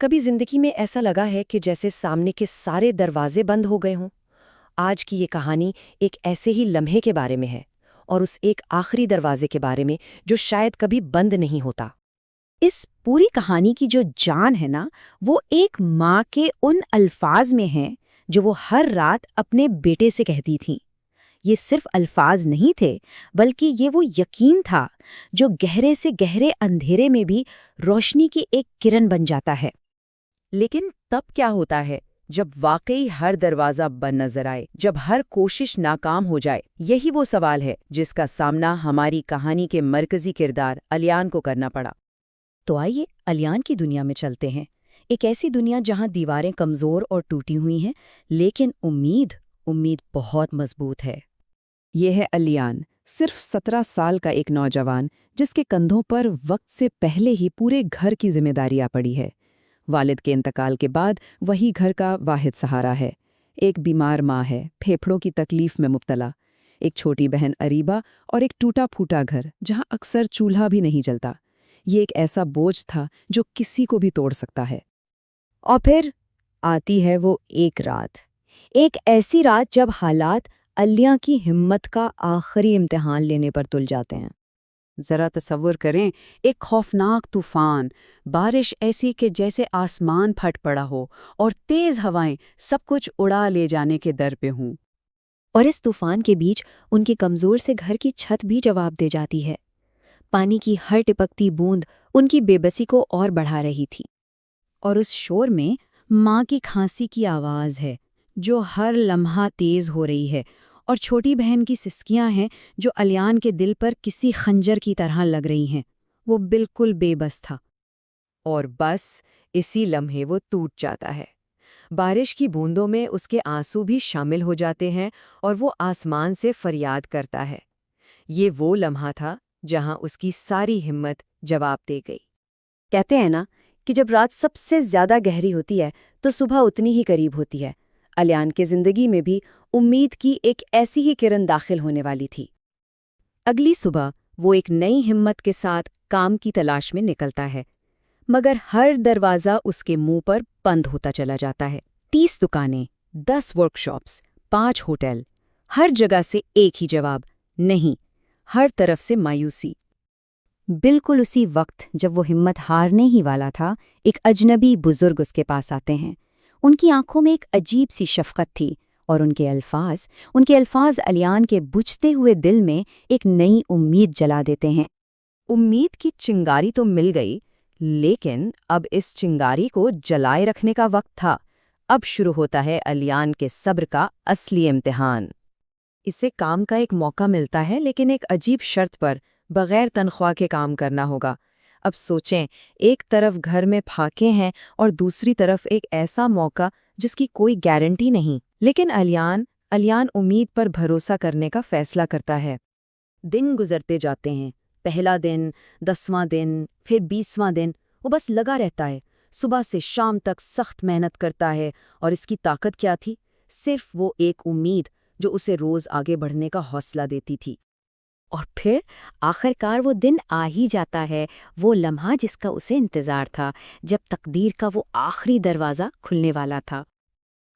کبھی زندگی میں ایسا لگا ہے کہ جیسے سامنے کے سارے دروازے بند ہو گئے ہوں؟ آج کی یہ کہانی ایک ایسے ہی لمحے کے بارے میں ہے، اور اس ایک آخری دروازے کے بارے میں جو شاید کبھی بند نہیں ہوتا۔ اس پوری کہانی کی جو جان ہے نا، وہ ایک ماں کے ان الفاظ میں ہے جو وہ ہر رات اپنے بیٹے سے کہتی تھیں۔ یہ صرف الفاظ نہیں تھے، بلکہ یہ وہ یقین تھا جو گہرے سے گہرے اندھیرے میں بھی روشنی کی ایک کرن بن جاتا ہے۔ لیکن تب کیا ہوتا ہے جب واقعی ہر دروازہ بند نظر آئے، جب ہر کوشش ناکام ہو جائے؟ یہی وہ سوال ہے جس کا سامنا ہماری کہانی کے مرکزی کردار الیان کو کرنا پڑا۔ تو آئیے الیان کی دنیا میں چلتے ہیں، ایک ایسی دنیا جہاں دیواریں کمزور اور ٹوٹی ہوئی ہیں، لیکن امید بہت مضبوط ہے۔ یہ ہے الیان، صرف 17 سال کا ایک نوجوان جس کے کندھوں پر وقت سے پہلے ہی پورے گھر کی ذمہ داری آ پڑی ہے۔ والد کے انتقال کے بعد وہی گھر کا واحد سہارا ہے۔ ایک بیمار ماں ہے، پھیپھڑوں کی تکلیف میں مبتلا، ایک چھوٹی بہن اریبہ اور ایک ٹوٹا پھوٹا گھر جہاں اکثر چولہا بھی نہیں جلتا۔ یہ ایک ایسا بوجھ تھا جو کسی کو بھی توڑ سکتا ہے۔ اور پھر آتی ہے وہ ایک ایسی رات جب حالات الیان کی ہمت کا آخری امتحان لینے پر تل جاتے ہیں۔ ذرا تصور کریں، ایک خوفناک طوفان، بارش ایسی کہ جیسے آسمان پھٹ پڑا ہو، اور تیز ہوائیں سب کچھ اڑا لے جانے کے در پہ ہوں۔ اور اس طوفان کے بیچ ان کے کمزور سے گھر کی چھت بھی جواب دے جاتی ہے۔ پانی کی ہر ٹپکتی بوند ان کی بے بسی کو اور بڑھا رہی تھی۔ اور اس شور میں ماں کی کھانسی کی آواز ہے جو ہر لمحہ تیز ہو رہی ہے، اور چھوٹی بہن کی سسکیاں ہیں جو الیان کے دل پر کسی خنجر کی طرح لگ رہی ہیں۔ وہ بالکل بے بس تھا۔ اور بس اسی لمحے وہ ٹوٹ جاتا ہے۔ بارش کی بوندوں میں اس کے آنسو بھی شامل ہو جاتے ہیں، اور وہ آسمان سے فریاد کرتا ہے۔ یہ وہ لمحہ تھا جہاں اس کی ساری ہمت جواب دے گئی۔ کہتے ہیں نا کہ جب رات سب سے زیادہ گہری ہوتی ہے تو صبح اتنی ہی قریب ہوتی ہے۔ الیان کی زندگی میں بھی امید کی ایک ایسی ہی کرن داخل ہونے والی تھی۔ اگلی صبح وہ ایک نئی ہمت کے ساتھ کام کی تلاش میں نکلتا ہے، مگر ہر دروازہ اس کے منہ پر بند ہوتا چلا جاتا ہے۔ 30 دکانیں، 10 ورک شاپس، 5 ہوٹل، ہر جگہ سے ایک ہی جواب، نہیں، ہر طرف سے مایوسی۔ بالکل اسی وقت جب وہ ہمت ہارنے ہی والا تھا، ایک اجنبی بزرگ اس کے پاس آتے ہیں۔ ان کی آنکھوں میں ایک عجیب سی شفقت تھی، اور ان کے الفاظ الیان کے بجھتے ہوئے دل میں ایک نئی امید جلا دیتے ہیں۔ امید کی چنگاری تو مل گئی، لیکن اب اس چنگاری کو جلائے رکھنے کا وقت تھا۔ اب شروع ہوتا ہے الیان کے صبر کا اصلی امتحان۔ اسے کام کا ایک موقع ملتا ہے، لیکن ایک عجیب شرط پر، بغیر تنخواہ کے کام کرنا ہوگا۔ اب سوچیں، ایک طرف گھر میں پھاکے ہیں اور دوسری طرف ایک ایسا موقع جس کی کوئی گارنٹی نہیں۔ لیکن الیان امید پر بھروسہ کرنے کا فیصلہ کرتا ہے۔ دن گزرتے جاتے ہیں، پہلا دن، 10واں دن، پھر 20واں دن، وہ بس لگا رہتا ہے۔ صبح سے شام تک سخت محنت کرتا ہے، اور اس کی طاقت کیا تھی؟ صرف وہ ایک امید جو اسے روز آگے بڑھنے کا حوصلہ دیتی تھی۔ اور پھر آخرکار وہ دن آ ہی جاتا ہے، وہ لمحہ جس کا اسے انتظار تھا، جب تقدیر کا وہ آخری دروازہ کھلنے والا تھا۔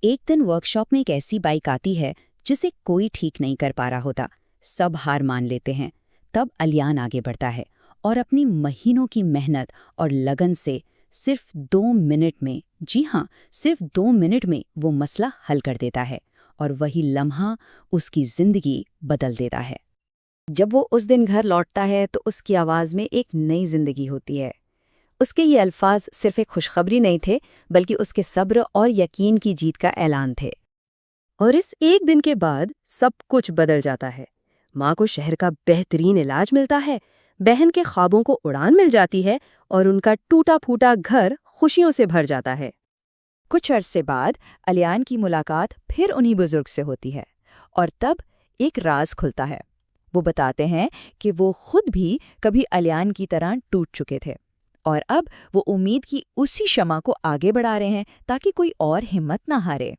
ایک دن ورکشاپ میں ایک ایسی بائک آتی ہے جسے کوئی ٹھیک نہیں کر پا رہا ہوتا، سب ہار مان لیتے ہیں۔ تب الیان آگے بڑھتا ہے، اور اپنی مہینوں کی محنت اور لگن سے صرف 2 منٹ میں، جی ہاں، صرف 2 منٹ میں وہ مسئلہ حل کر دیتا ہے، اور وہی لمحہ اس کی زندگی بدل دیتا ہے۔ جب وہ اس دن گھر لوٹتا ہے تو اس کی آواز میں ایک نئی زندگی ہوتی ہے۔ اس کے یہ الفاظ صرف ایک خوشخبری نہیں تھے، بلکہ اس کے صبر اور یقین کی جیت کا اعلان تھے۔ اور اس ایک دن کے بعد سب کچھ بدل جاتا ہے۔ ماں کو شہر کا بہترین علاج ملتا ہے، بہن کے خوابوں کو اڑان مل جاتی ہے، اور ان کا ٹوٹا پھوٹا گھر خوشیوں سے بھر جاتا ہے۔ کچھ عرصے بعد الیان کی ملاقات پھر انہی بزرگ سے ہوتی ہے، اور تب ایک راز کھلتا ہے۔ وہ بتاتے ہیں کہ وہ خود بھی کبھی الیان کی طرح ٹوٹ چکے تھے، اور اب وہ امید کی اسی شمع کو آگے بڑھا رہے ہیں تاکہ کوئی اور ہمت نہ ہارے۔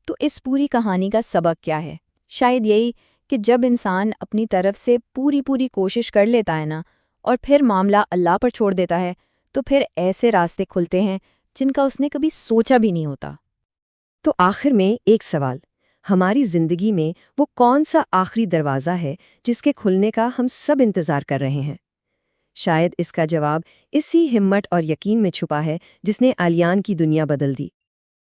تو اس پوری کہانی کا سبق کیا ہے؟ شاید یہی کہ جب انسان اپنی طرف سے پوری کوشش کر لیتا ہے نا، اور پھر معاملہ اللہ پر چھوڑ دیتا ہے، تو پھر ایسے راستے کھلتے ہیں جن کا اس نے کبھی سوچا بھی نہیں ہوتا۔ تو آخر میں ایک سوال، ہماری زندگی میں وہ کون سا آخری دروازہ ہے جس کے کھلنے کا ہم سب انتظار کر رہے ہیں؟ شاید اس کا جواب اسی ہمت اور یقین میں چھپا ہے جس نے آلیان کی دنیا بدل دی۔